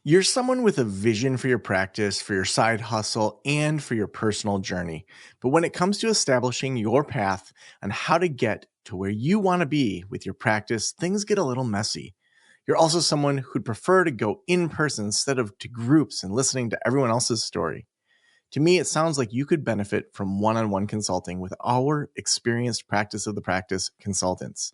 You're someone with a vision for your practice, for your side hustle, and for your personal journey. But when it comes to establishing your path on how to get to where you want to be with your practice, things get a little messy. You're also someone who'd prefer to go in person instead of to groups and listening to everyone else's story. To me, it sounds like you could benefit from one on one consulting with our experienced practice of the practice consultants.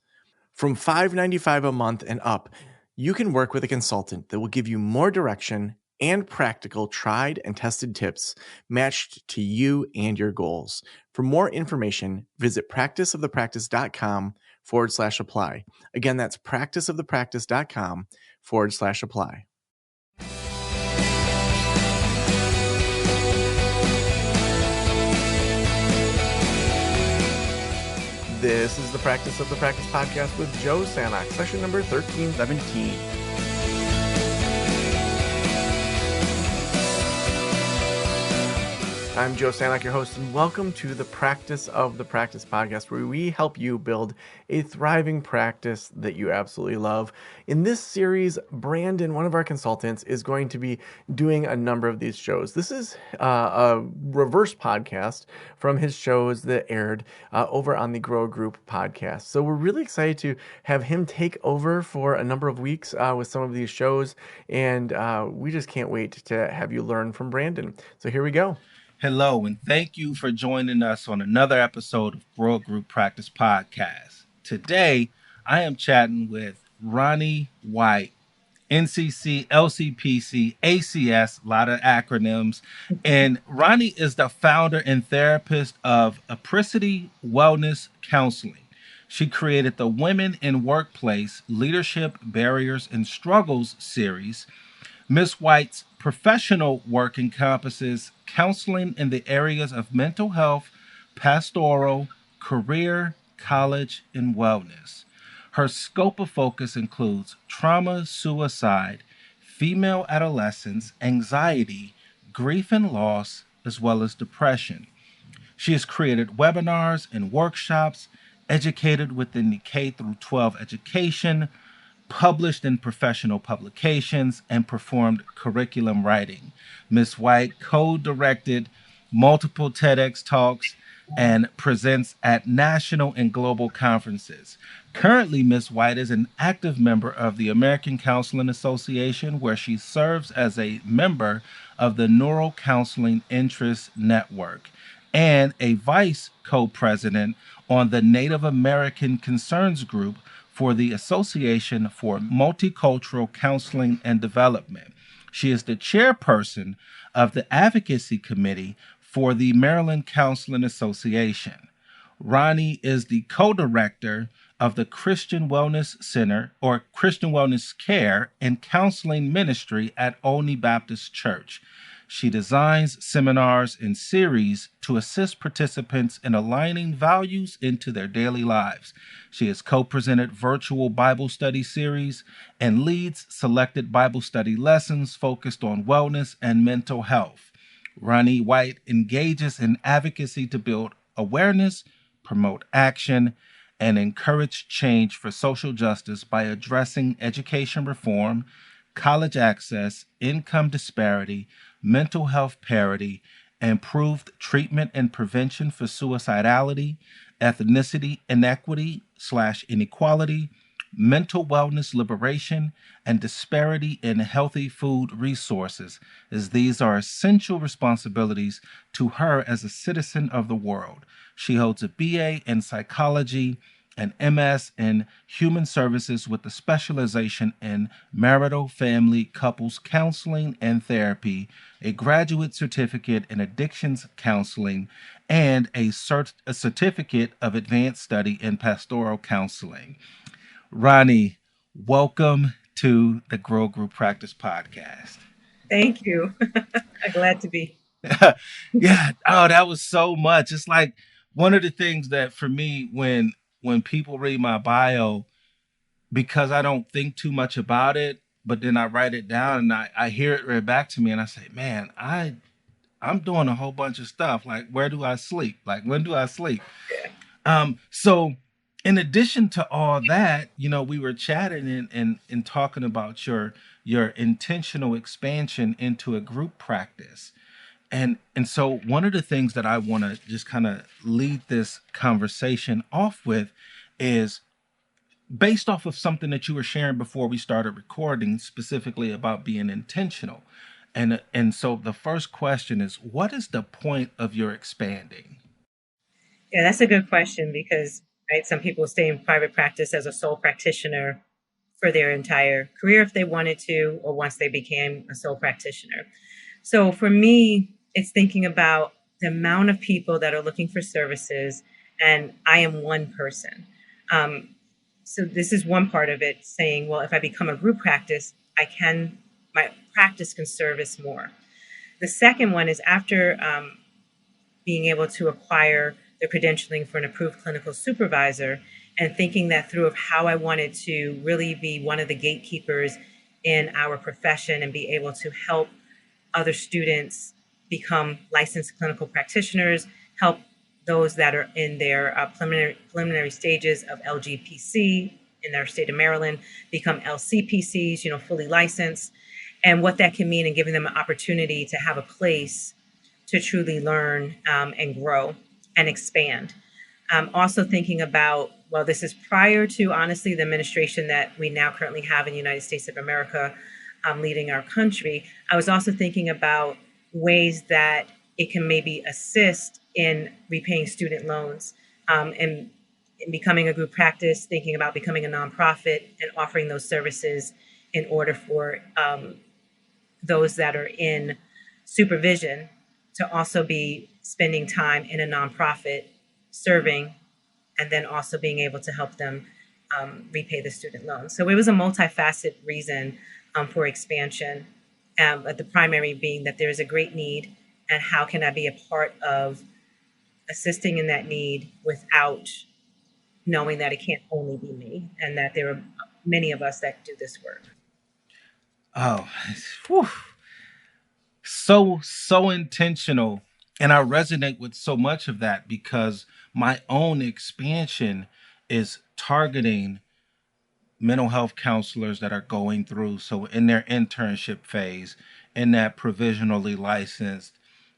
From $5.95 a month and up, you can work with a consultant that will give you more direction and practical tried and tested tips matched to you and your goals. For more information, visit practiceofthepractice.com/apply. Again, that's practiceofthepractice.com/apply. This is the Practice of the Practice podcast with Joe Sanok, session number 1317. I'm Joe Sanok, your host, and welcome to the Practice of the Practice podcast, where we help you build a thriving practice that you absolutely love. In this series, Brandon, one of our consultants, is going to be doing a number of these shows. This is a reverse podcast from his shows that aired over on the Grow Group podcast. So we're really excited to have him take over for a number of weeks with some of these shows, and we just can't wait to have you learn from Brandon. So here we go. Hello, and thank you for joining us on another episode of Grow Group Practice Podcast. Today, I am chatting with Roni White, NCC, LCPC, ACS, a lot of acronyms. And Roni is the founder and therapist of Apricity Wellness Counseling. She created the Women in Workplace Leadership Barriers and Struggles series. Ms. White's professional work encompasses counseling in the areas of mental health, pastoral, career, college, and wellness. Her scope of focus includes trauma, suicide, female adolescence, anxiety, grief and loss, as well as depression. She has created webinars and workshops, educated within the K-12 education, published in professional publications, and performed curriculum writing. Ms. White co-directed multiple TEDx talks and presents at national and global conferences. Currently, Ms. White is an active member of the American Counseling Association, where she serves as a member of the Neural Counseling Interest Network and a vice co-president on the Native American Concerns Group for the Association for Multicultural Counseling and Development. She is the chairperson of the Advocacy Committee for the Maryland Counseling Association. Roni is the co-director of the Christian Wellness Center, or Christian Wellness Care and Counseling Ministry at Olney Baptist Church. She designs seminars and series to assist participants in aligning values into their daily lives. She has co-presented virtual Bible study series and leads selected Bible study lessons focused on wellness and mental health. Roni White engages in advocacy to build awareness, promote action, and encourage change for social justice by addressing education reform, college access, income disparity, mental health parity, improved treatment and prevention for suicidality, ethnicity inequity/inequality, mental wellness liberation, and disparity in healthy food resources, as these are essential responsibilities to her as a citizen of the world. She holds a BA in psychology, an MS in Human Services with a specialization in marital, family, couples counseling and therapy, a graduate certificate in addictions counseling, and a certificate of advanced study in pastoral counseling. Roni, welcome to the Grow Group Practice Podcast. Thank you. I'm glad to be. Yeah. Oh, that was so much. It's like one of the things that for me, when people read my bio, because I don't think too much about it, but then I write it down and I hear it read back to me and I say, man, I'm doing a whole bunch of stuff. Like, where do I sleep? Like, when do I sleep? So in addition to all that, we were chatting and talking about your your intentional expansion into a group practice. And so one of the things that I want to just kind of lead this conversation off with is based off of something that you were sharing before we started recording, specifically about being intentional. And so the first question is, what is the point of your expanding? Yeah, that's a good question because, right, some people stay in private practice as a sole practitioner for their entire career if they wanted to, or once they became a sole practitioner. So for me, it's thinking about the amount of people that are looking for services, and I am one person. Um, so this is one part of it, saying, well, if I become a group practice, my practice can service more. The second one is after being able to acquire the credentialing for an approved clinical supervisor and thinking that through of how I wanted to really be one of the gatekeepers in our profession and be able to help other students become licensed clinical practitioners, help those that are in their preliminary stages of LGPC in our state of Maryland become LCPCs, fully licensed, and what that can mean and giving them an opportunity to have a place to truly learn and grow and expand. Also thinking about, well, this is prior to, honestly, the administration that we now currently have in the United States of America leading our country. I was also thinking about ways that it can maybe assist in repaying student loans and in becoming a group practice, thinking about becoming a nonprofit and offering those services in order for those that are in supervision to also be spending time in a nonprofit serving and then also being able to help them repay the student loan. So it was a multifaceted reason for expansion, but the primary being that there is a great need and how can I be a part of assisting in that need without knowing that it can't only be me and that there are many of us that do this work. Oh, whew, so intentional. And I resonate with so much of that because my own expansion is targeting mental health counselors that are going through, so in their internship phase, in that provisionally licensed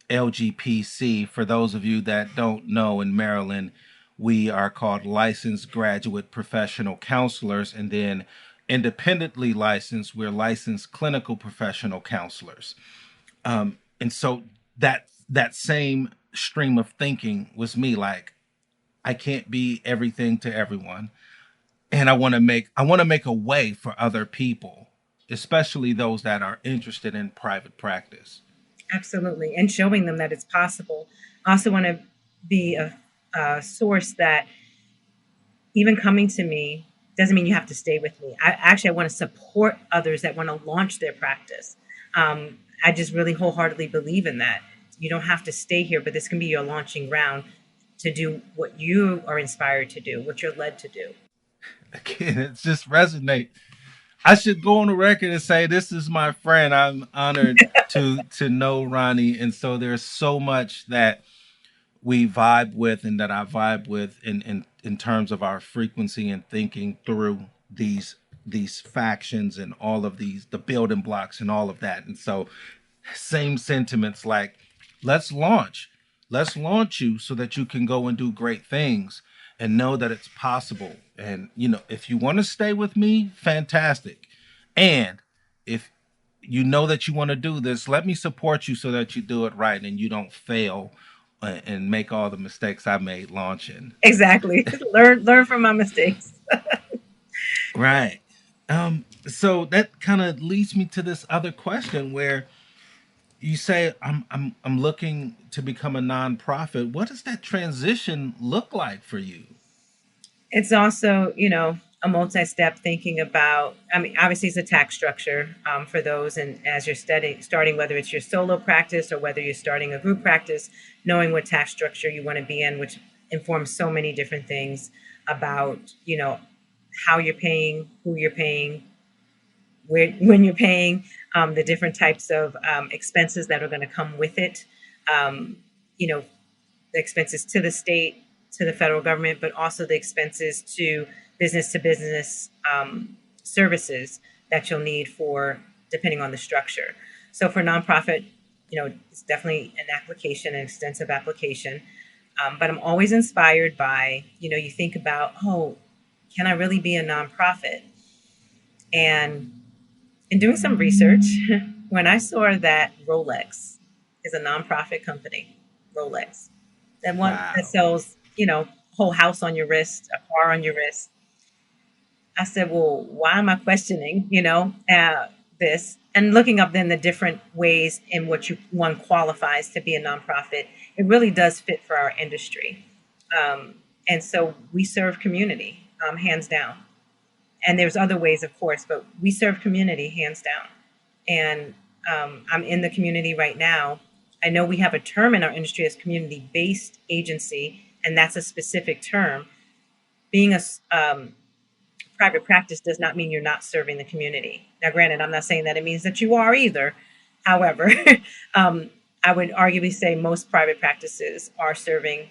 LGPC. For those of you that don't know, in Maryland we are called licensed graduate professional counselors, and then independently licensed, we're licensed clinical professional counselors. And so that same stream of thinking was me, like, I can't be everything to everyone, and I want to make a way for other people, especially those that are interested in private practice. Absolutely. And showing them that it's possible. I also want to be a source that even coming to me doesn't mean you have to stay with me. I want to support others that want to launch their practice. I just really wholeheartedly believe in that. You don't have to stay here, but this can be your launching ground to do what you are inspired to do, what you're led to do. Again, it just resonate. I should go on the record and say this is my friend. I'm honored to know Ronnie, and so there's so much that we vibe with and that I vibe with in terms of our frequency and thinking through these factions and all of these the building blocks and all of that. And so same sentiments, like, let's launch. Let's launch you so that you can go and do great things and know that it's possible. And if you want to stay with me, fantastic. And if you know that you want to do this, let me support you so that you do it right and you don't fail and make all the mistakes I made launching. Exactly. Learn from my mistakes. Right. So that kind of leads me to this other question where you say I'm looking to become a nonprofit. What does that transition look like for you? It's also, a multi-step thinking about, I mean, obviously it's a tax structure for those. And as you're starting, whether it's your solo practice or whether you're starting a group practice, knowing what tax structure you want to be in, which informs so many different things about, how you're paying, who you're paying, when you're paying, the different types of expenses that are going to come with it. Um, you know, the expenses to the state, to the federal government, but also the expenses to business services that you'll need for depending on the structure. So for nonprofit, it's definitely an application, an extensive application. But I'm always inspired by, you think about, oh, can I really be a nonprofit? And in doing some research, when I saw that Rolex is a nonprofit company, Rolex, that one that Wow. sells, whole house on your wrist, a car on your wrist, I said, well, why am I questioning, this? And looking up then the different ways in which one qualifies to be a nonprofit, it really does fit for our industry. And so we serve community, hands down. And there's other ways, of course, but we serve community, hands down. And I'm in the community right now. I know we have a term in our industry as community-based agency, and that's a specific term. Being a private practice does not mean you're not serving the community. Now, granted, I'm not saying that it means that you are either. However, um, I would arguably say most private practices are serving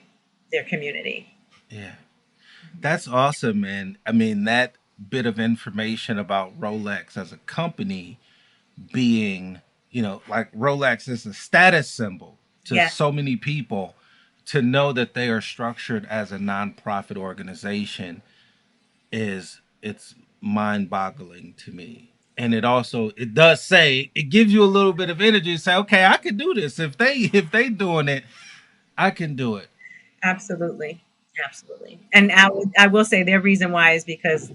their community. Yeah. That's awesome. And I mean, that bit of information about Rolex as a company being, like Rolex is a status symbol to Yes, so many people, to know that they are structured as a nonprofit organization is it's mind-boggling to me. And it does say, it gives you a little bit of energy to say, okay, I can do this. If they doing it, I can do it. absolutely. Absolutely. And I will say their reason why is because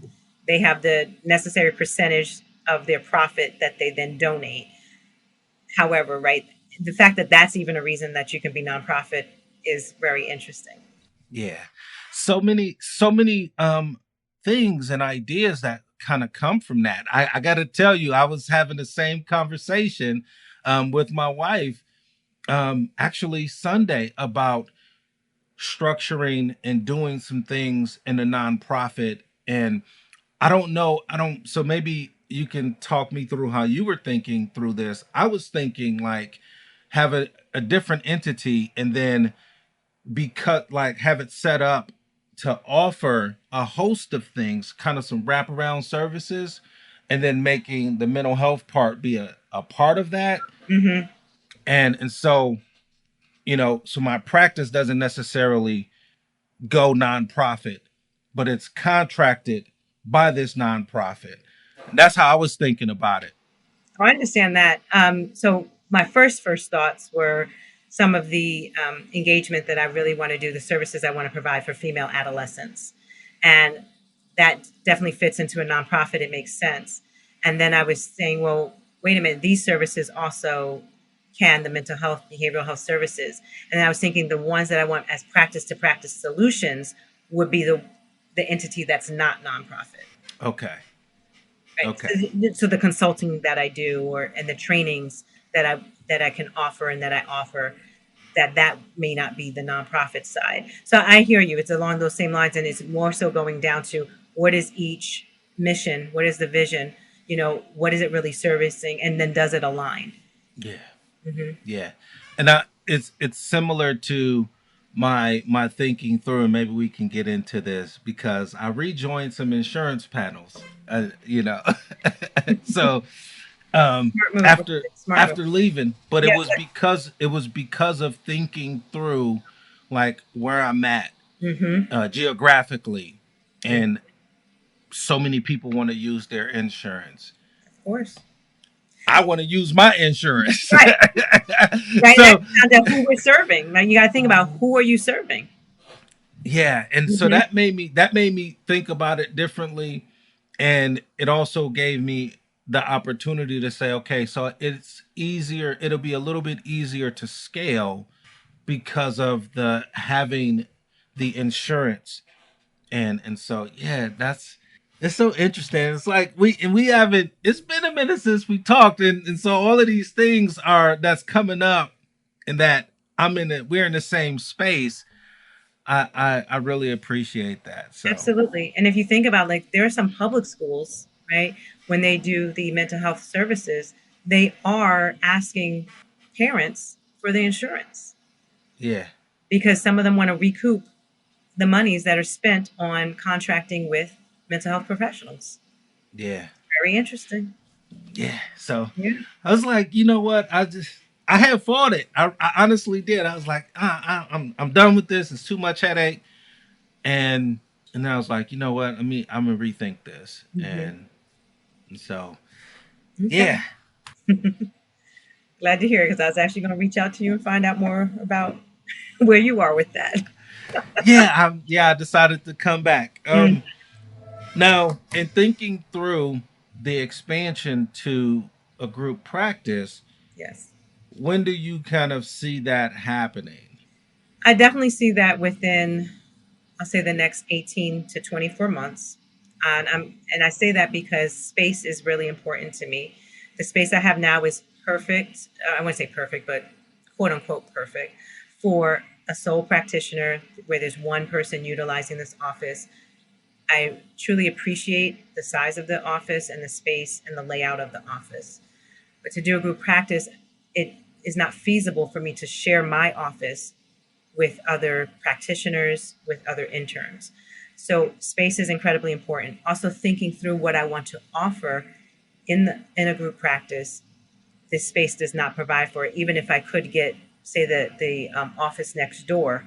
they have the necessary percentage of their profit that they then donate. However, right, the fact that that's even a reason that you can be nonprofit is very interesting. Yeah. So many things and ideas that kind of come from that. I gotta tell you, I was having the same conversation with my wife actually Sunday about structuring and doing some things in a nonprofit. And I don't know, I don't so maybe you can talk me through how you were thinking through this. I was thinking like have a different entity and then because like have it set up to offer a host of things, kind of some wraparound services, and then making the mental health part be a part of that. Hmm. And so, so my practice doesn't necessarily go nonprofit, but it's contracted by this nonprofit. That's how I was thinking about it. Oh, I understand that. So my first thoughts were some of the engagement that I really want to do, the services I want to provide for female adolescents, and that definitely fits into a nonprofit. It makes sense. And then I was saying, well, wait a minute, these services also can the mental health, behavioral health services. And I was thinking the ones that I want as practice to practice solutions would be the entity that's not nonprofit. Okay. Right. Okay. So the consulting that I do, or and the trainings that I can offer and that I offer, that may not be the nonprofit side. So I hear you. It's along those same lines, and it's more so going down to what is each mission, what is the vision, what is it really servicing, and then does it align? Yeah. Hmm. Yeah. And it's similar to my thinking through, and maybe we can get into this because I rejoined some insurance panels. So Smart move. after Smart move. after leaving, but it Yeah. was because of thinking through like where I'm at Hmm. geographically, Of and so many people want to use their insurance. course. I want to use my insurance. Right. Right. So That's down to who we're serving. Like you got to think about who are you serving. yeah, and so Hmm. that made me think about it differently, and it also gave me the opportunity to say, okay, so it'll be a little bit easier to scale because of the having the insurance. And so yeah, that's it's so interesting. It's like we haven't it's been a minute since we talked, and so all of these things are that's coming up, and that we're in the same space. I really appreciate that. So Absolutely. And if you think about, like, there are some public schools, right? When they do the mental health services, they are asking parents for the insurance yeah, because some of them want to recoup the monies that are spent on contracting with mental health professionals. yeah, Very interesting. Yeah. So Yeah. I was like, you know what? I had fought it. I honestly did. I was like, I'm done with this. It's too much headache. And and then I was like, you know what? I'm gonna rethink this. Hmm. And so Okay. yeah, Glad to hear it because I was actually going to reach out to you and find out more about where you are with that. I decided to come back. Mm, Now, in thinking through the expansion to a group practice, yes. when do you kind of see that happening? I definitely see that within, I'll say, the next 18 to 24 months. And I say that because space is really important to me. The space I have now is perfect. I wouldn't say perfect, but quote unquote perfect for a sole practitioner where there's one person utilizing this office. I truly appreciate the size of the office and the space and the layout of the office. But to do a group practice, it is not feasible for me to share my office with other practitioners, with other interns. So space is incredibly important. Also thinking through what I want to offer in a group practice, this space does not provide for it. Even if I could get, say, the office next door,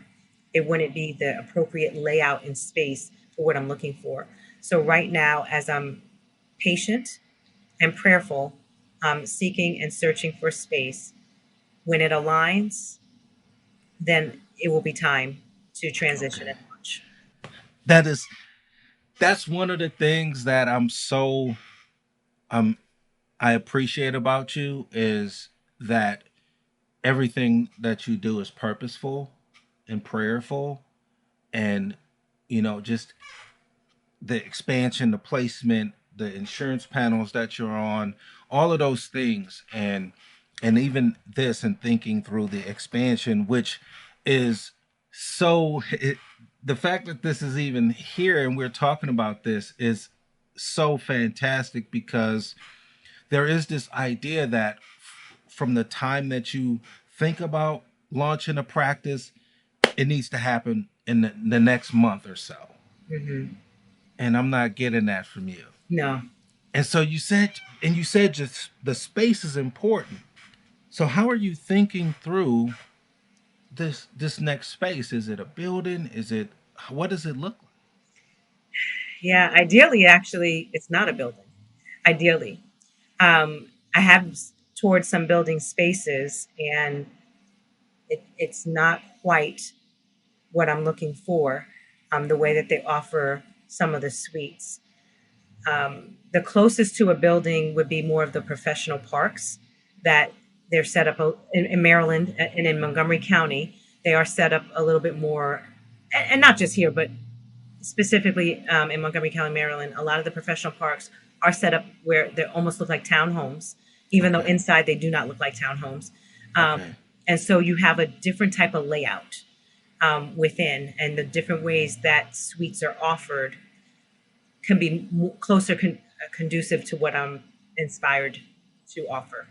it wouldn't be the appropriate layout and space for what I'm looking for. So right now, as I'm patient and prayerful, seeking and searching for space, when it aligns, then it will be time to transition Okay. and launch. That is that's one of the things that um I appreciate about you is that everything that you do is purposeful and prayerful, and just the expansion, the placement, the insurance panels that you're on, all of those things, and even this, and thinking through the expansion, which is the fact that this is even here and we're talking about this is so fantastic, because there is this idea that from the time that you think about launching a practice, it needs to happen in the next month or so. Hmm. And I'm not getting that from you. No. And so you said just the space is important. So how are you thinking through this next space? Is it a building? What does it look like? Yeah, ideally, actually, it's not a building. Ideally, I have toured some building spaces, and it's not quite what I'm looking for. The way that they offer some of the suites. The closest to a building would be more of the professional parks that they're set up in Maryland and in Montgomery County. They are set up a little bit more, and not just here, but specifically in Montgomery County, Maryland. A lot of the professional parks are set up where they almost look like townhomes, even though Okay. inside they do not look like townhomes. Okay. And so you have a different type of layout within, and the different ways that suites are offered can be closer conducive to what I'm inspired to offer.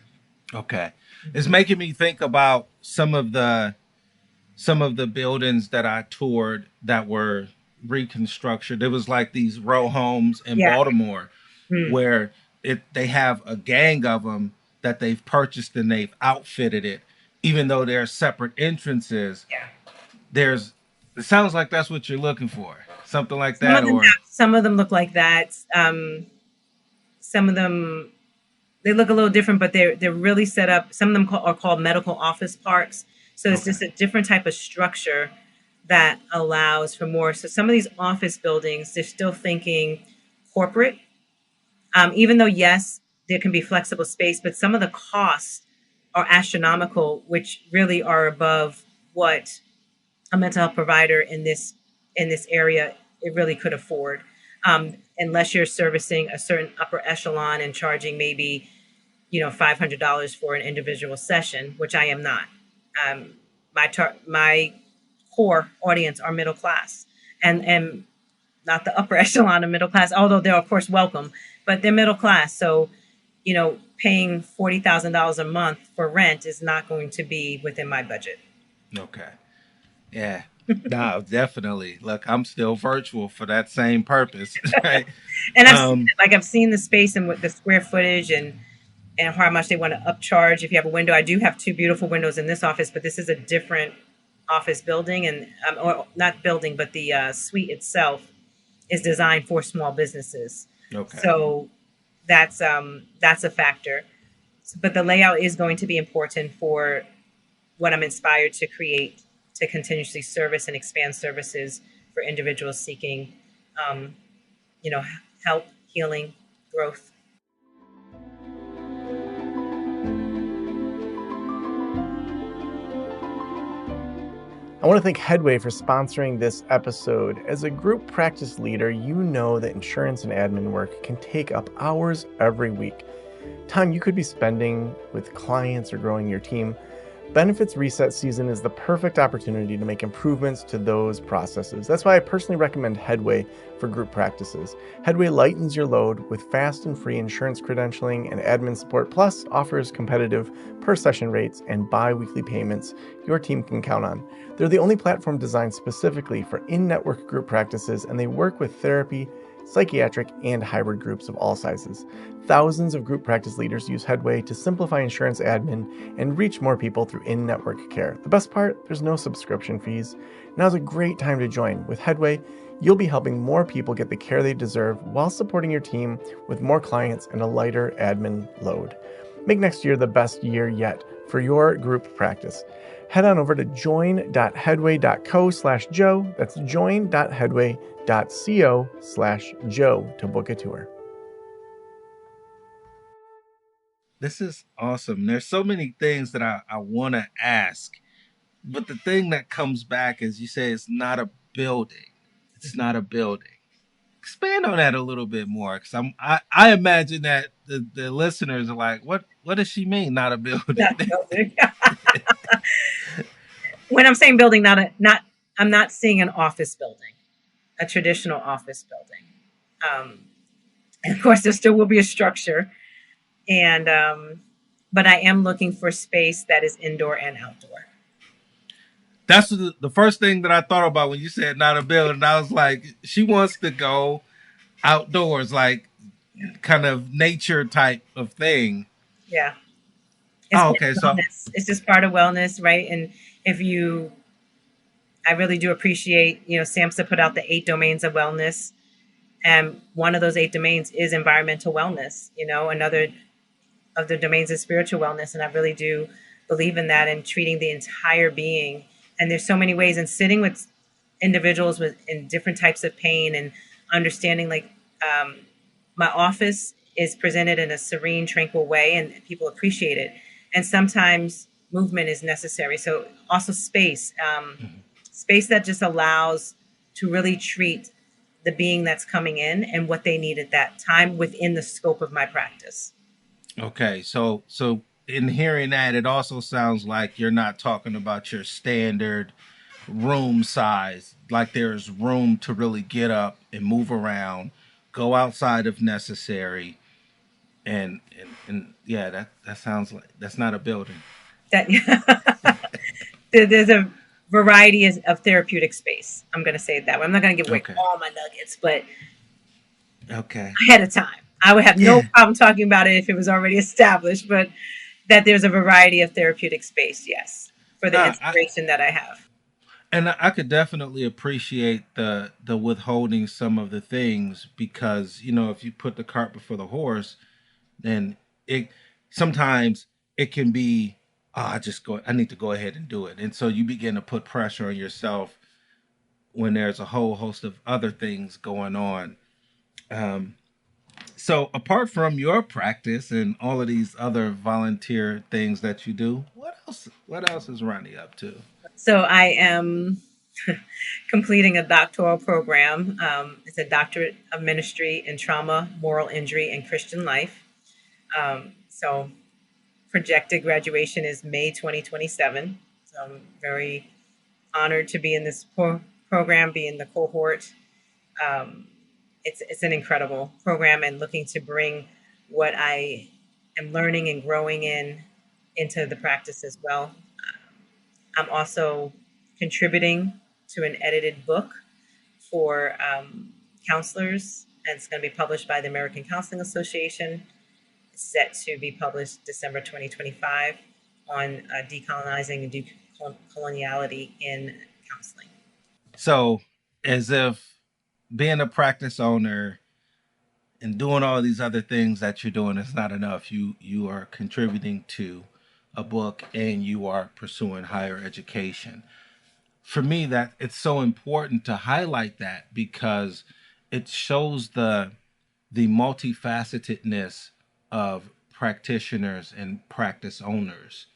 Okay. It's Mhm. making me think about some of the buildings that I toured that were reconstructed. It was like these row homes in Yeah. Baltimore Mm. where they have a gang of them that they've purchased and they've outfitted it, even though there are separate entrances. Yeah. There's it sounds like that's what you're looking for, something like Some that, of them or have, some of them look like that. Some of them they look a little different, but they're really set up. Some of them are called medical office parks. So it's okay, just a different type of structure that allows for more. So some of these office buildings, they're still thinking corporate. Even though yes, there can be flexible space, but some of the costs are astronomical, which really are above what a mental health provider in this area it really could afford. Unless you're servicing a certain upper echelon and charging maybe $500 for an individual session, which I am not. Um, my core audience are middle class, and not the upper echelon of middle class, although they're of course welcome, but they're middle class. So, paying $40,000 a month for rent is not going to be within my budget. okay, yeah. No, definitely. Look, I'm still virtual for that same purpose, right? And Um, I've seen the space and what the square footage and how much they want to upcharge if you have a window. I do have two beautiful windows in this office, but this is a different office building, and or not building, but the suite itself is designed for small businesses. okay. So that's a factor. But the layout is going to be important for what I'm inspired to create to continuously service and expand services for individuals seeking, um, you know, help, healing, growth. I want to thank Headway for sponsoring this episode. As a group practice leader, you know that insurance and admin work can take up hours every week. Time you could be spending with clients or growing your team. Benefits reset season is the perfect opportunity to make improvements to those processes. That's why I personally recommend Headway for group practices. Headway lightens your load with fast and free insurance credentialing and admin support, plus offers competitive per session rates and bi-weekly payments your team can count on. They're the only platform designed specifically for in-network group practices, and they work with therapy, psychiatric, and hybrid groups of all sizes. Thousands of group practice leaders use Headway to simplify insurance admin and reach more people through in-network care. The best part, there's no subscription fees. Now's a great time to join. With Headway, you'll be helping more people get the care they deserve while supporting your team with more clients and a lighter admin load. Make next year the best year yet for your group practice. Head on over to join.headway.co/Joe. That's join.headway.co/Joe to book a tour. This is awesome. There's so many things that I want to ask, but the thing that comes back is you say it's not a building. It's not a building. Expand on that a little bit more, because I imagine that the listeners are like, what does she mean, not a building? Not building. When I'm saying building, I'm not seeing an office building, a traditional office building. And of course, there still will be a structure, and but I am looking for space that is indoor and outdoor. That's the first thing that I thought about when you said not a building. I was like, she wants to go outdoors, like kind of nature type of thing. Yeah, it's Oh, part okay. of So, wellness. It's just part of wellness, right? And if you, I really do appreciate, SAMHSA put out the 8 domains of wellness, and one of those 8 domains is environmental wellness. Another of the domains is spiritual wellness, and I really do believe in that and treating the entire being. And there's so many ways, and sitting with individuals in different types of pain and understanding, like, my office is presented in a serene, tranquil way, and people appreciate it. And sometimes movement is necessary. So also space that just allows to really treat the being that's coming in and what they need at that time within the scope of my practice. okay. So in hearing that, it also sounds like you're not talking about your standard room size. Like there's room to really get up and move around, go outside if necessary, and yeah, that sounds like that's not a building. That there's a variety of therapeutic space. I'm going to say it that way. I'm not going to give away Okay. all my nuggets, but Okay. ahead of time, I would have no Yeah. problem talking about it if it was already established. But that there's a variety of therapeutic space, yes, for the Nah, I, inspiration that I have. and I could definitely appreciate the withholding some of the things, because if you put the cart before the horse, then it sometimes it can be, oh, I need to go ahead and do it, and so you begin to put pressure on yourself when there's a whole host of other things going on. Um, so apart from your practice and all of these other volunteer things that you do, what else is Ronnie up to? So I am completing a doctoral program. It's a doctorate of ministry in trauma, moral injury, and Christian life. So projected graduation is May 2027. So I'm very honored to be in this program, be in the cohort. Um, it's an incredible program, and looking to bring what I am learning and growing into the practice as well. I'm also contributing to an edited book for counselors, and it's going to be published by the American Counseling Association. It's set to be published December 2025 on decolonizing and decoloniality in counseling. So, as if being a practice owner and doing all these other things that you're doing is not enough. You are contributing to a book and you are pursuing higher education. For me, that it's so important to highlight that because it shows the multifacetedness of practitioners and practice owners.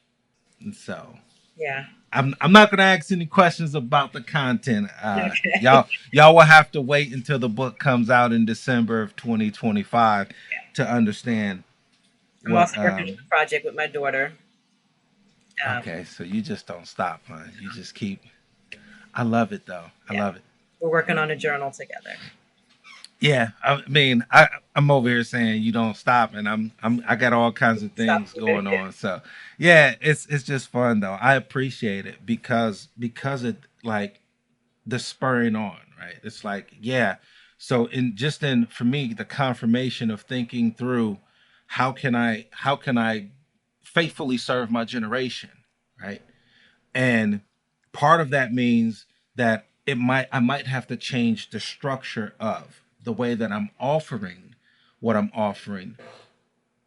And so Yeah. I'm not gonna ask any questions about the content. Okay. Y'all will have to wait until the book comes out in December of 2025 to understand I'm what. also working on a project with my daughter. Okay, so you just don't stop, huh? You just keep. I love it though. I Yeah. love it. We're working on a journal together. Yeah, I mean, I'm over here saying you don't stop, and I got all kinds of Stop things moving. going on. So yeah, it's just fun though. I appreciate it because it like the spurring on, right? It's like, yeah. So in for me, the confirmation of thinking through how can I faithfully serve my generation, right? And part of that means that I might have to change the structure of the way that I'm offering what I'm offering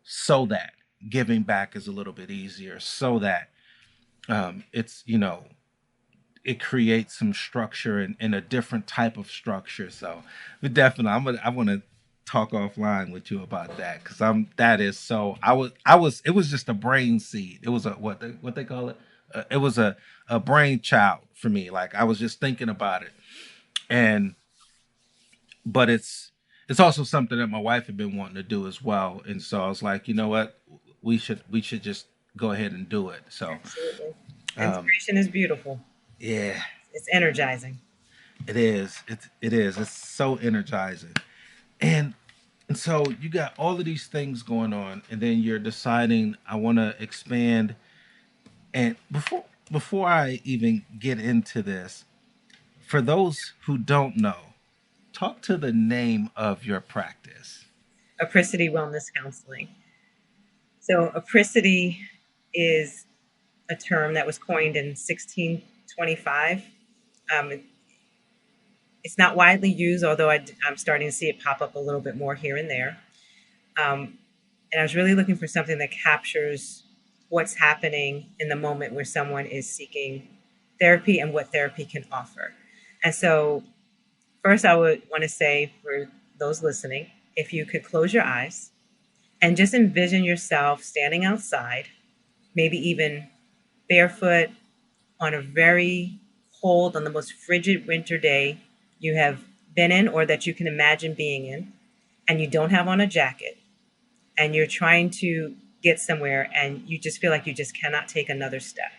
so that giving back is a little bit easier, so that it's it creates some structure and a different type of structure. So, but definitely, I want to talk offline with you about that because that is so. It was just a brain seed. It was a what they call it. It was a brain child for me. Like I was just thinking about it, and but it's also something that my wife had been wanting to do as well. And so I was like, you know what, we should just go ahead and do it. So, Absolutely. um, Inspiration is beautiful. yeah. It's energizing. It is. It is. It's so energizing. And and so you got all of these things going on, and then you're deciding I want to expand. And before I even get into this, for those who don't know, talk to the name of your practice. Apricity Wellness Counseling. So, apricity is a term that was coined in 1625. Um, it's not widely used, although I'm starting to see it pop up a little bit more here and there. Um, and I was really looking for something that captures what's happening in the moment where someone is seeking therapy and what therapy can offer. And so, first, I would want to say for those listening, if you could close your eyes and just envision yourself standing outside, maybe even barefoot on a very cold, on the most frigid winter day you have been in or that you can imagine being in, and you don't have on a jacket, and you're trying to get somewhere and you just feel like you just cannot take another step.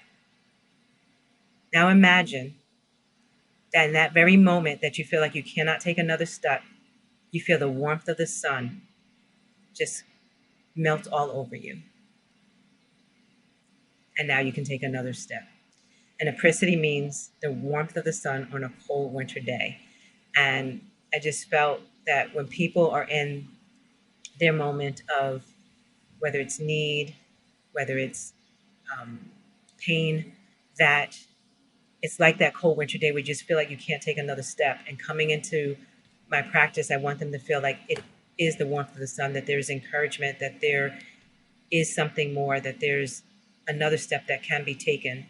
Now imagine that in that very moment that you feel like you cannot take another step, you feel the warmth of the sun just melt all over you. And now you can take another step. And apricity means the warmth of the sun on a cold winter day. And I just felt that when people are in their moment of whether it's need, whether it's um, pain, that it's like that cold winter day where you just feel like you can't take another step. And coming into my practice, I want them to feel like it is the warmth of the sun, that there's encouragement, that there is something more, that there's another step that can be taken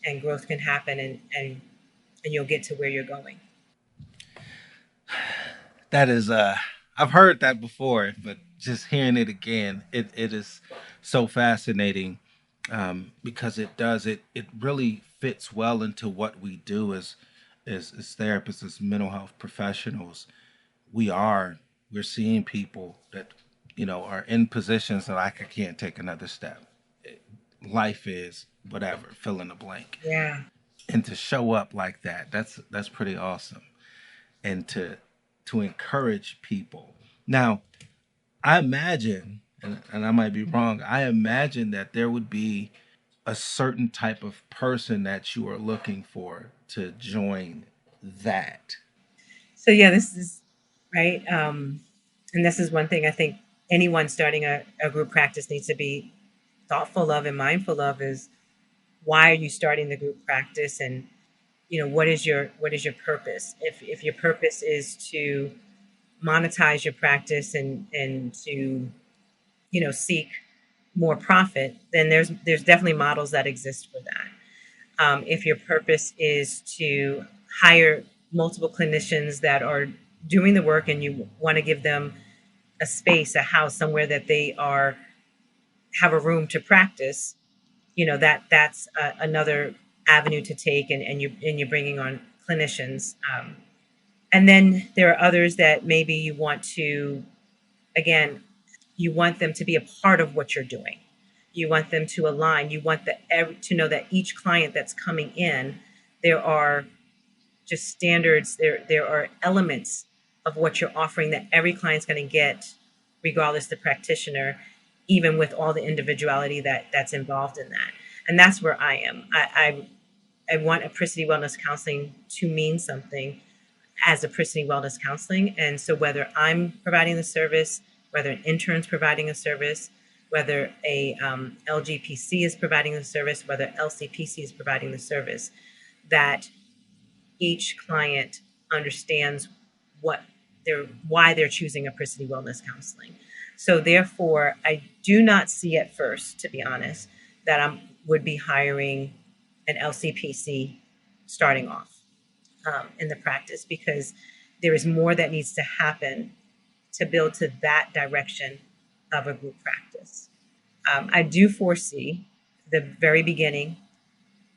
and growth can happen and you'll get to where you're going. That is I've heard that before, but just hearing it again, it is so fascinating because it really fits well into what we do as therapists, as mental health professionals. We are we're seeing people that are in positions that I can't take another step. Life is whatever, fill in the blank, Yeah. and to show up like that, that's pretty awesome. And to encourage people. Now, I imagine, and I might be wrong, I imagine that there would be a certain type of person that you are looking for to join that? So yeah, this is right. And this is one thing I think anyone starting a group practice needs to be thoughtful of and mindful of is why are you starting the group practice, and what is your purpose? If your purpose is to monetize your practice and to seek more profit, then there's definitely models that exist for that. If your purpose is to hire multiple clinicians that are doing the work and you want to give them a space, a house, somewhere that they are have a room to practice, that's another avenue to take, and you're bringing on clinicians. And then there are others that maybe you want to, again, you want them to be a part of what you're doing. You want them to align. You want to know that each client that's coming in, there are just standards. There are elements of what you're offering that every client's going to get, regardless the practitioner, even with all the individuality that's involved in that. And that's where I am. I want Apricity Wellness Counseling to mean something as Apricity Wellness Counseling. And so whether I'm providing the service, whether an intern's providing a service, whether a LGPC is providing the service, whether LCPC is providing the service, that each client understands why they're choosing Apricity Wellness Counseling. So therefore, I do not see at first, to be honest, that I would be hiring an LCPC starting off in the practice, because there is more that needs to happen to build to that direction of a group practice. I do foresee the very beginning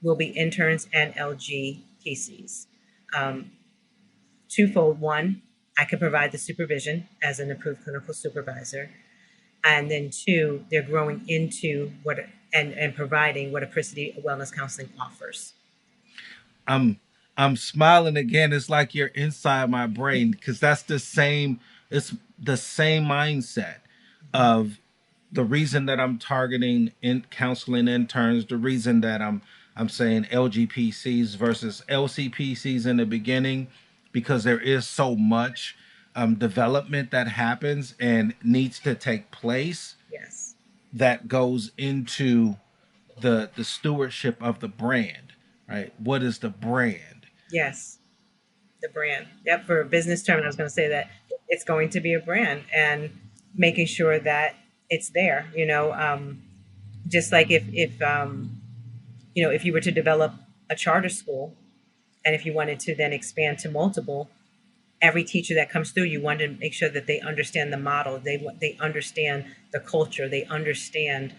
will be interns and LGPCs. Twofold. One, I could provide the supervision as an approved clinical supervisor. And then two, they're growing into and providing what Apricity Wellness Counseling offers. I'm smiling again. It's like you're inside my brain because that's it's the same mindset of the reason that I'm targeting in counseling interns, the reason that I'm saying LGPCs versus LCPCs in the beginning, because there is so much development that happens and needs to take place. Yes. That goes into the stewardship of the brand, right? What is the brand? Yes, the brand. Yep, for a business term, I was going to say that it's going to be a brand, and making sure that it's there. Just like if you were to develop a charter school, and if you wanted to then expand to multiple, every teacher that comes through, you want to make sure that they understand the model, they understand the culture, they understand,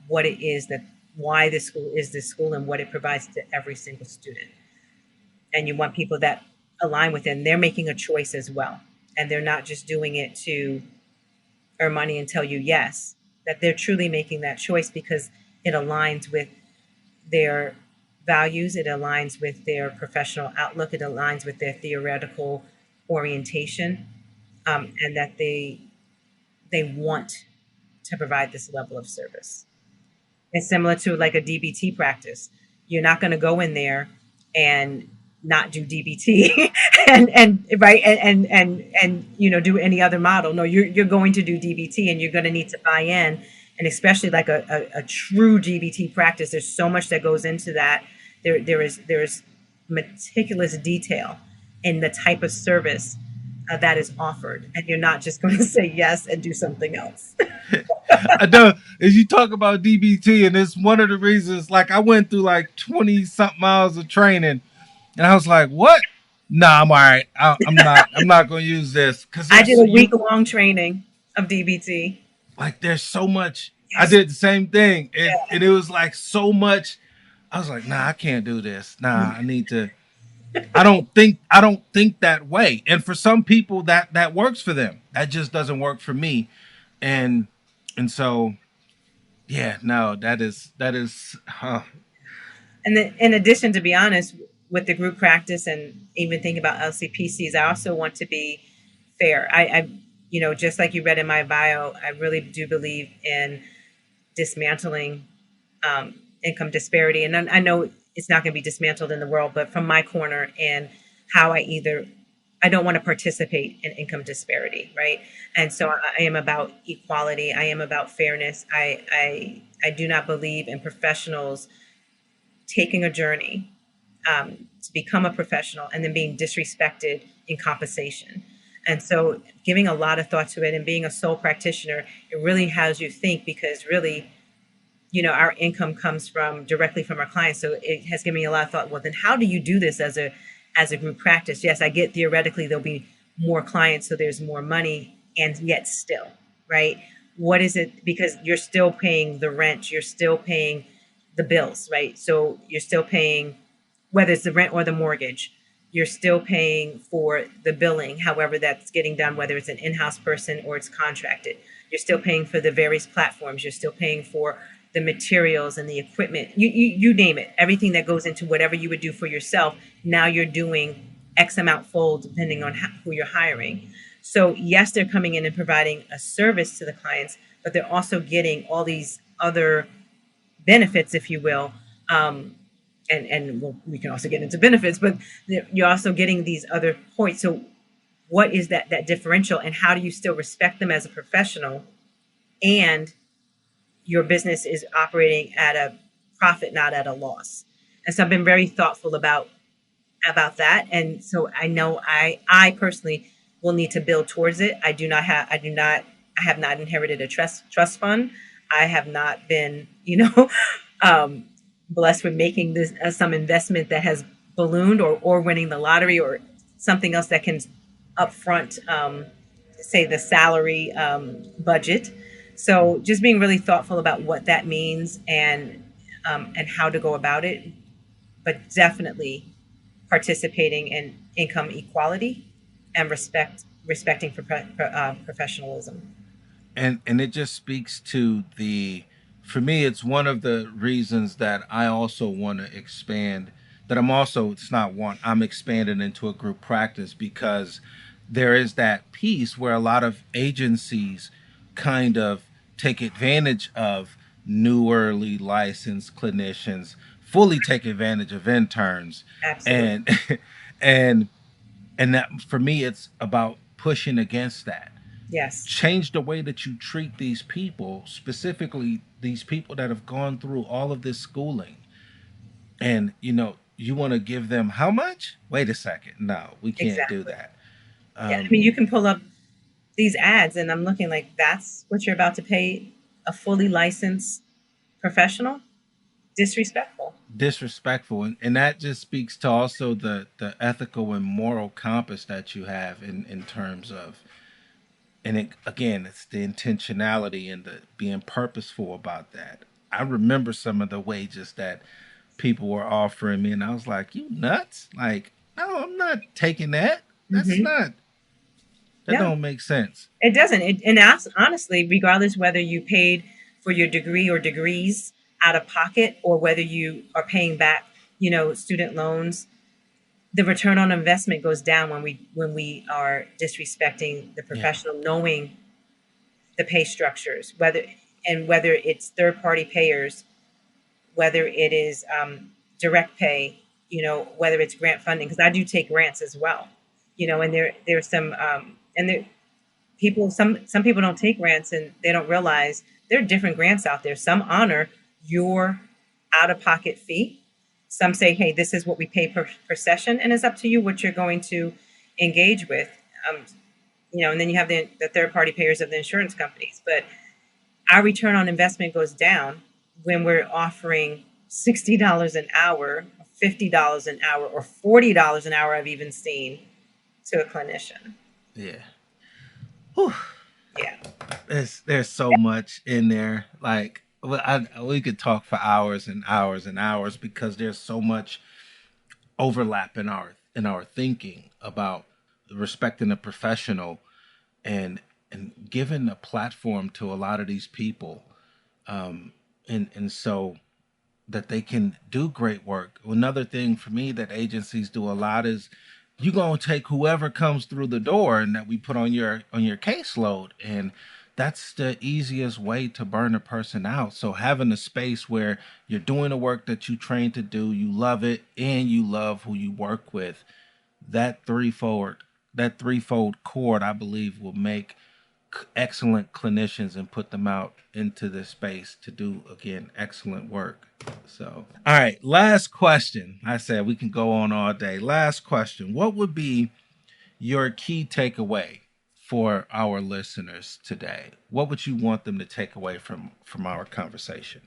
what it is that why this school is this school and what it provides to every single student. And you want people that align with it, and they're making a choice as well, and they're not just doing it to earn money and tell you yes, that they're truly making that choice because it aligns with their values, it aligns with their professional outlook, it aligns with their theoretical orientation, and that they want to provide this level of service. It's similar to like a DBT practice. You're not going to go in there and not do DBT and right and do any other model. No, you're going to do DBT, and you're going to need to buy in. And especially like a true DBT practice, there's so much that goes into that. There's meticulous detail in the type of service that is offered, and you're not just going to say yes and do something else. I know, as you talk about DBT, and it's one of the reasons. Like I went through like 20 something miles of training, and I was like, "What? Nah, I'm all right. I'm not. I'm not going to use this because I did a week-long training of DBT. Like there's so much. Yes. I did the same thing, and it was like so much. I was like, "Nah, I can't do this. Nah, I need to." I don't think that way. And for some people that works for them. That just doesn't work for me. And so yeah, no, that is And then in addition, to be honest, with the group practice and even thinking about LCPCs, I also want to be fair. I just like you read in my bio, I really do believe in dismantling income disparity. And I know it's not going to be dismantled in the world, but from my corner, and how I don't want to participate in income disparity, right? And so I am about equality. I am about fairness. I do not believe in professionals taking a journey to become a professional and then being disrespected in compensation. And so giving a lot of thought to it and being a sole practitioner, it really has you think, because really, our income comes from directly from our clients. So it has given me a lot of thought. Well, then how do you do this as a group practice? Yes, I get theoretically there'll be more clients, so there's more money, and yet still, right? What is it? Because you're still paying the rent, you're still paying the bills, right? So you're still paying, whether it's the rent or the mortgage, you're still paying for the billing, however that's getting done, whether it's an in-house person or it's contracted. You're still paying for the various platforms. You're still paying for the materials and the equipment. You name it. Everything that goes into whatever you would do for yourself. Now you're doing X amount fold depending on who you're hiring. So yes, they're coming in and providing a service to the clients, but they're also getting all these other benefits, if you will. And we can also get into benefits, but you're also getting these other points. So what is that differential, and how do you still respect them as a professional, and your business is operating at a profit, not at a loss? And so I've been very thoughtful about that. And so I know I personally will need to build towards it. I have not inherited a trust fund. I have not been, um, blessed with making this some investment that has ballooned, or winning the lottery, or something else that can upfront, say, the salary budget. So just being really thoughtful about what that means, and how to go about it, but definitely participating in income equality and respecting professionalism. And it just speaks to the, for me, it's one of the reasons that I also want to expand, that I'm also, it's not one, I'm expanding into a group practice, because there is that piece where a lot of agencies kind of take advantage of newerly licensed clinicians, fully take advantage of interns, Absolutely. and and and that, for me, it's about pushing against that. Yes. Change the way that you treat these people, specifically these people that have gone through all of this schooling. And you want to give them how much? Wait a second. No, we can't do Exactly. that. Yeah. I mean, you can pull up these ads, and I'm looking like, that's what you're about to pay a fully licensed professional? Disrespectful. Disrespectful, and that just speaks to also the ethical and moral compass that you have in terms of, and it, again, it's the intentionality and the being purposeful about that. I remember some of the wages that people were offering me, and I was like, "You nuts? Like, no, I'm not taking that. That's Mm-hmm. not. That No, don't make sense." it doesn't. And honestly, regardless whether you paid for your degree or degrees out of pocket, or whether you are paying back, student loans, the return on investment goes down when we are disrespecting the Yeah, professional, knowing the pay structures, whether it's third party payers, whether it is direct pay, whether it's grant funding, because I do take grants as well, and there's some and there people some people don't take grants, and they don't realize there are different grants out there. Some honor your out of pocket fee. Some say, hey, this is what we pay per session, and it's up to you what you're going to engage with. Um, and then you have the third party payers of the insurance companies. But our return on investment goes down when we're offering $60 an hour, $50 an hour, or $40 an hour, I've even seen, to a clinician. yeah. Whew. Yeah. There's so much in there. Like, well, we could talk for hours and hours and hours, because there's so much overlap in our thinking about respecting a professional, and giving a platform to a lot of these people, and so that they can do great work. Another thing for me that agencies do a lot is, you gonna take whoever comes through the door and that we put on your caseload, and that's the easiest way to burn a person out. So having a space where you're doing the work that you trained to do, you love it, and you love who you work with, that threefold cord, I believe, will make excellent clinicians and put them out into this space to do, again, excellent work. So, all right, last question. I said we can go on all day. Last question. What would be your key takeaway for our listeners today? What would you want them to take away from our conversation?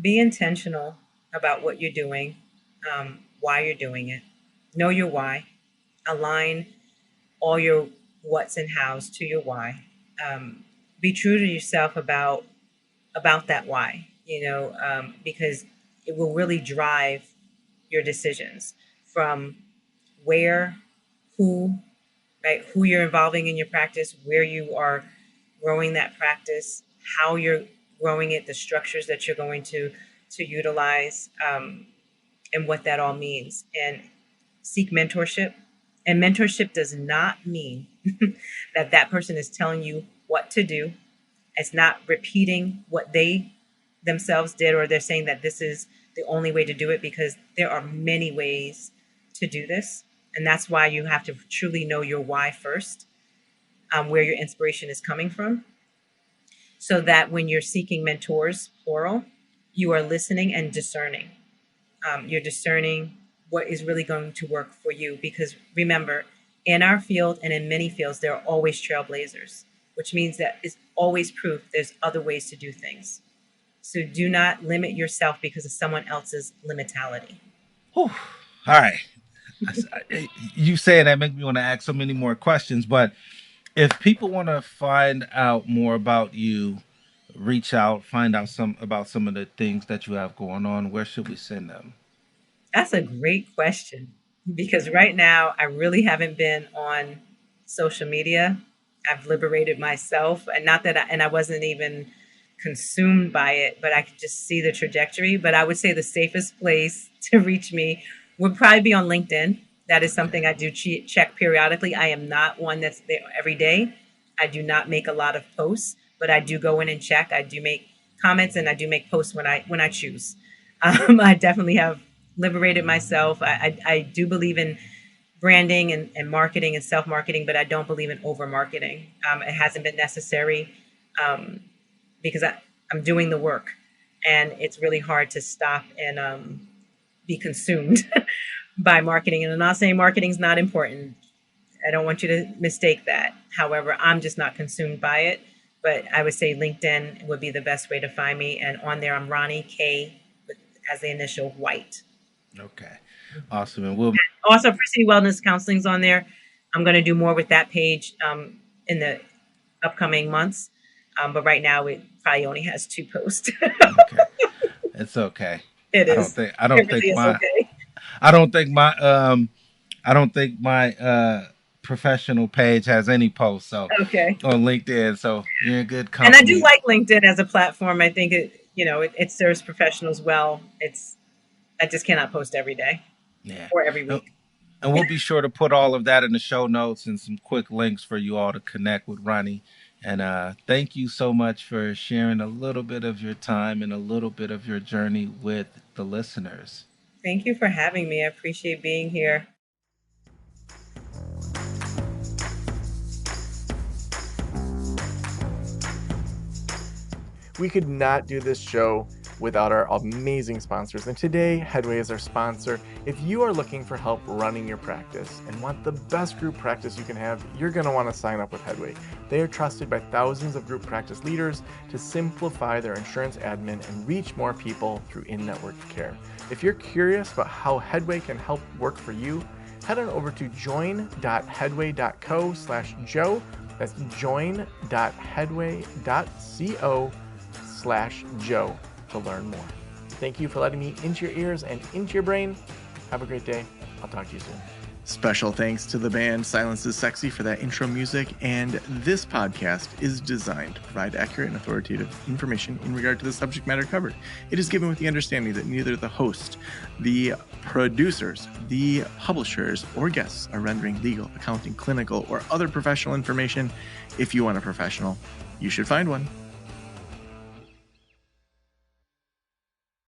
Be intentional about what you're doing, why you're doing it. Know your why. Align all your what's and how's to your why. Be true to yourself about that why. Because it will really drive your decisions from where, who, right? Who you're involving in your practice, where you are growing that practice, how you're growing it, the structures that you're going to utilize, and what that all means. And seek mentorship. And mentorship does not mean that person is telling you what to do. It's not repeating what they themselves did, or they're saying that this is the only way to do it, because there are many ways to do this. And that's why you have to truly know your why first, where your inspiration is coming from, so that when you're seeking mentors, plural, you are listening and discerning. You're discerning what is really going to work for you. Because remember, in our field and in many fields, there are always trailblazers, which means that it's always proof there's other ways to do things. So do not limit yourself because of someone else's limitality. Whew. All right. You saying that make me want to ask so many more questions, but if people want to find out more about you, reach out, find out some of the things that you have going on, where should we send them? That's a great question, because right now I really haven't been on social media. I've liberated myself, and not that I wasn't even consumed by it, but I could just see the trajectory. But I would say the safest place to reach me would probably be on LinkedIn. That is Okay. something I do check periodically. I am not one that's there every day. I do not make a lot of posts, but I do go in and check. I do make comments, and I do make posts when I choose. I definitely have liberated myself. I do believe in branding and marketing and self-marketing, but I don't believe in over-marketing. It hasn't been necessary, because I'm doing the work, and it's really hard to stop and be consumed by marketing. And I'm not saying marketing is not important. I don't want you to mistake that. However, I'm just not consumed by it. But I would say LinkedIn would be the best way to find me. And on there, I'm Roni K as the initial White. Okay. Awesome. And we'll Also, Prissy Wellness Counseling's on there. I'm going to do more with that page in the upcoming months. But right now, it probably only has 2 posts. okay. It's okay. It I don't is. think I It don't think really is my okay. I don't think my I don't think my professional page has any posts so Okay. on LinkedIn. So you're in good And I do company. like LinkedIn as a platform. I think it serves professionals well. I just cannot post every day Yeah. or every And week. and we'll be sure to put all of that in the show notes and some quick links for you all to connect with Ronnie. And thank you so much for sharing a little bit of your time and a little bit of your journey with the listeners. Thank you for having me. I appreciate being here. We could not do this show without our amazing sponsors. And today, Headway is our sponsor. If you are looking for help running your practice and want the best group practice you can have, you're going to want to sign up with Headway. They are trusted by thousands of group practice leaders to simplify their insurance admin and reach more people through in-network care. If you're curious about how Headway can help work for you, head on over to join.headway.co/Joe. That's join.headway.co/Joe to learn more. Thank you for letting me into your ears and into your brain. Have a great day. I'll talk to you soon. Special thanks to the band Silence is Sexy for that intro music, and this podcast is designed to provide accurate and authoritative information in regard to the subject matter covered. It is given with the understanding that neither the host, the producers, the publishers, or guests are rendering legal, accounting, clinical, or other professional information. If you want a professional, you should find one.